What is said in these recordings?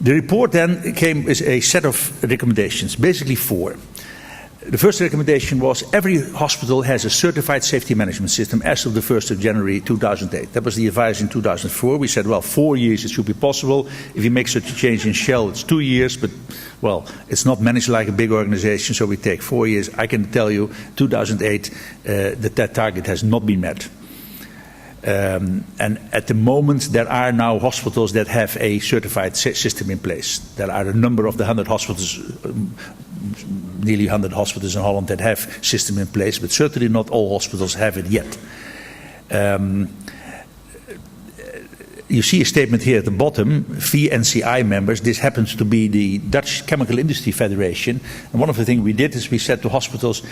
The report then came as a set of recommendations, basically 4. The first recommendation was every hospital has a certified safety management system as of the 1st of January 2008. That was the advice in 2004. We said, well, 4 years it should be possible. If you make such a change in Shell, it's 2 years, but, well, it's not managed like a big organization, so we take 4 years. I can tell you, 2008, that target has not been met. And at the moment, there are now hospitals that have a certified system in place. There are a number of the 100 hospitals, nearly 100 hospitals in Holland that have system in place, but certainly not all hospitals have it yet. You see a statement here at the bottom, VNCI members. This happens to be the Dutch Chemical Industry Federation. And one of the things we did is we said to hospitals,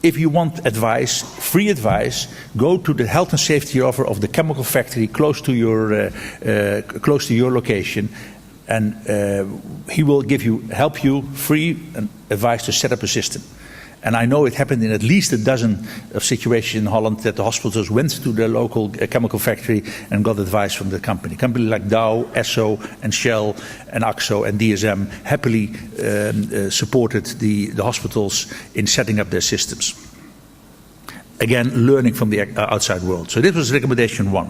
if you want advice, free advice, go to the health and safety officer of the chemical factory close to your location, and he will help you free advice to set up a system. And I know it happened in at least a dozen of situations in Holland that the hospitals went to their local chemical factory and got advice from the company. Companies like Dow, Esso, and Shell, and Axo, and DSM happily supported the hospitals in setting up their systems. Again, learning from the outside world. So this was recommendation 1.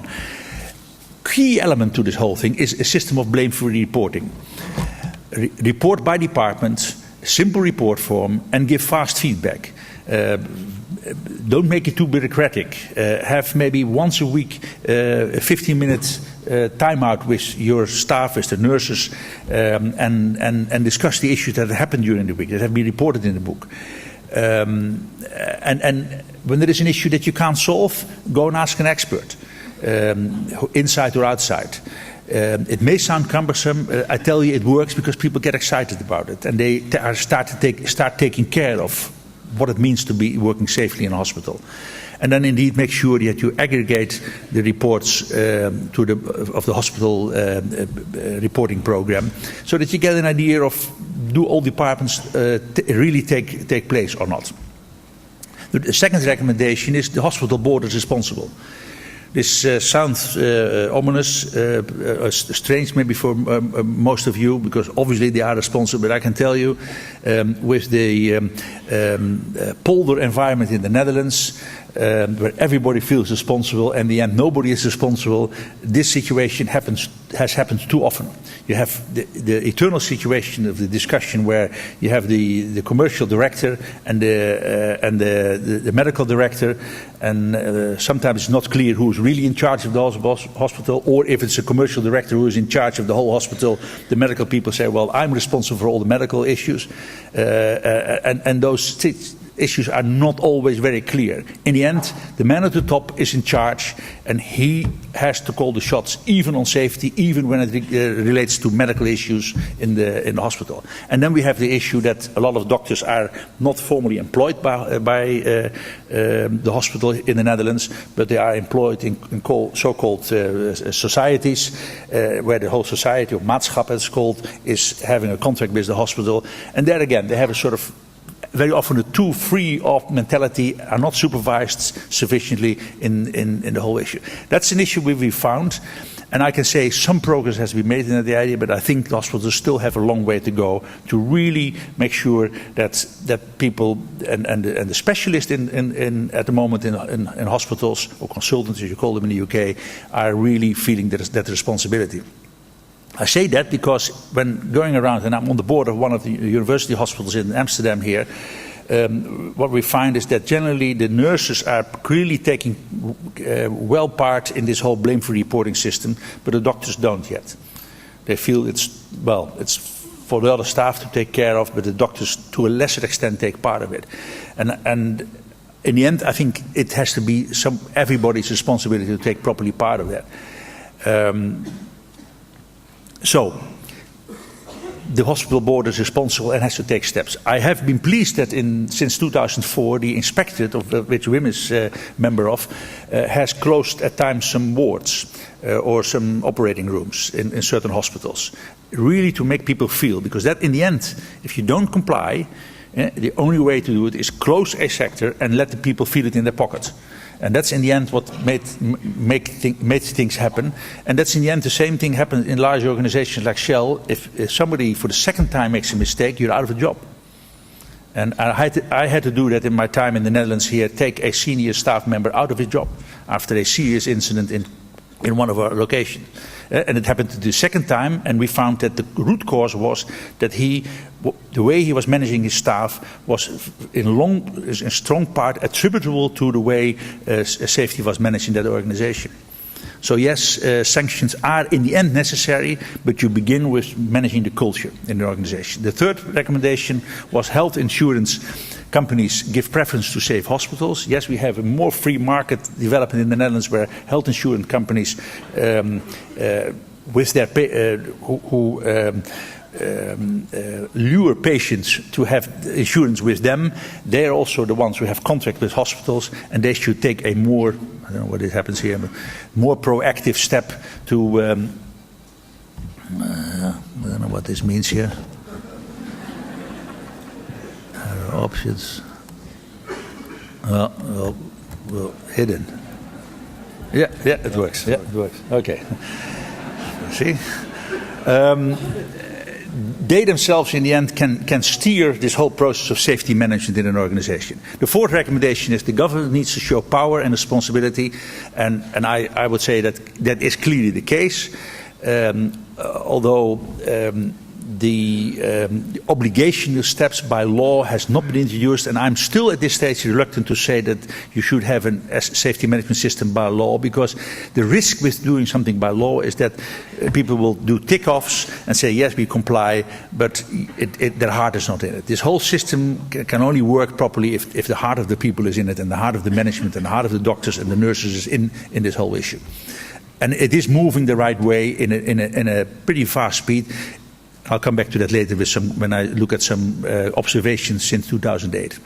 Key element to this whole thing is a system of blame-free reporting. Report by department, simple report form, and give fast feedback. Don't make it too bureaucratic. Have maybe once a week a 15-minute timeout with your staff, with the nurses, and discuss the issues that happened during the week that have been reported in the book. And when there is an issue that you can't solve, go and ask an expert, inside or outside. It may sound cumbersome. I tell you it works because people get excited about it and they start taking care of what it means to be working safely in a hospital. And then indeed make sure that you aggregate the reports of the hospital reporting program so that you get an idea of do all departments really take place or not. The second recommendation is the hospital board is responsible. This sounds ominous, strange maybe for most of you, because obviously they are responsible, but I can tell you with the polder environment in the Netherlands, where everybody feels responsible and in the end nobody is responsible, this situation has happened too often. You have the eternal situation of the discussion where you have the commercial director and the medical director, and sometimes it's not clear who's really in charge of the hospital, or if it's a commercial director who is in charge of the whole hospital, the medical people say, well, I'm responsible for all the medical issues, and those issues are not always very clear. In the end, the man at the top is in charge and he has to call the shots, even on safety, even when it relates to medical issues in the hospital. And then we have the issue that a lot of doctors are not formally employed by the hospital in the Netherlands, but they are employed in so-called societies, where the whole society, or maatschap as it's called, is having a contract with the hospital. And there again, they have a sort of very often a too free of mentality, are not supervised sufficiently in the whole issue. That's an issue we found, and I can say some progress has been made in that area, but I think the hospitals still have a long way to go to really make sure that people and the specialists at the moment in hospitals, or consultants as you call them in the UK, are really feeling that responsibility. I say that because when going around, and I'm on the board of one of the university hospitals in Amsterdam here, what we find is that generally the nurses are really taking well part in this whole blame-free reporting system, but the doctors don't yet. They feel it's for the other staff to take care of, but the doctors to a lesser extent take part of it. And in the end, I think it has to be everybody's responsibility to take properly part of that. So, the hospital board is responsible and has to take steps. I have been pleased that since 2004, the inspectorate, of which Wim is a member of, has closed at times some wards or some operating rooms in certain hospitals, really to make people feel, because that in the end, if you don't comply, the only way to do it is close a sector and let the people feel it in their pocket. And that's in the end what made things happen. And that's in the end the same thing happens in large organizations like Shell. If somebody for the second time makes a mistake, you're out of a job. And I had to do that in my time in the Netherlands here, take a senior staff member out of his job after a serious incident in one of our locations. And it happened the second time, and we found that the root cause was that the way he was managing his staff was in strong part attributable to the way safety was managed in that organization. So yes, sanctions are in the end necessary, but you begin with managing the culture in the organization. The third recommendation was health insurance companies give preference to safe hospitals. Yes, we have a more free market development in the Netherlands where health insurance companies with their lure patients to have insurance with them. They are also the ones who have contract with hospitals, and they should take a more, I don't know what happens here, but more proactive step to, I don't know what this means here. Options. Well, hidden. Yeah, it works. Yeah, it works. Okay. See? They themselves, in the end, can steer this whole process of safety management in an organization. The fourth recommendation is the government needs to show power and responsibility, and I would say that is clearly the case. Although the obligational steps by law has not been introduced, and I'm still at this stage reluctant to say that you should have a safety management system by law, because the risk with doing something by law is that people will do tick-offs and say yes, we comply, but their heart is not in it. This whole system can only work properly if the heart of the people is in it, and the heart of the management and the heart of the doctors and the nurses is in this whole issue. And it is moving the right way in a pretty fast speed. I'll come back to that later when I look at some observations since 2008.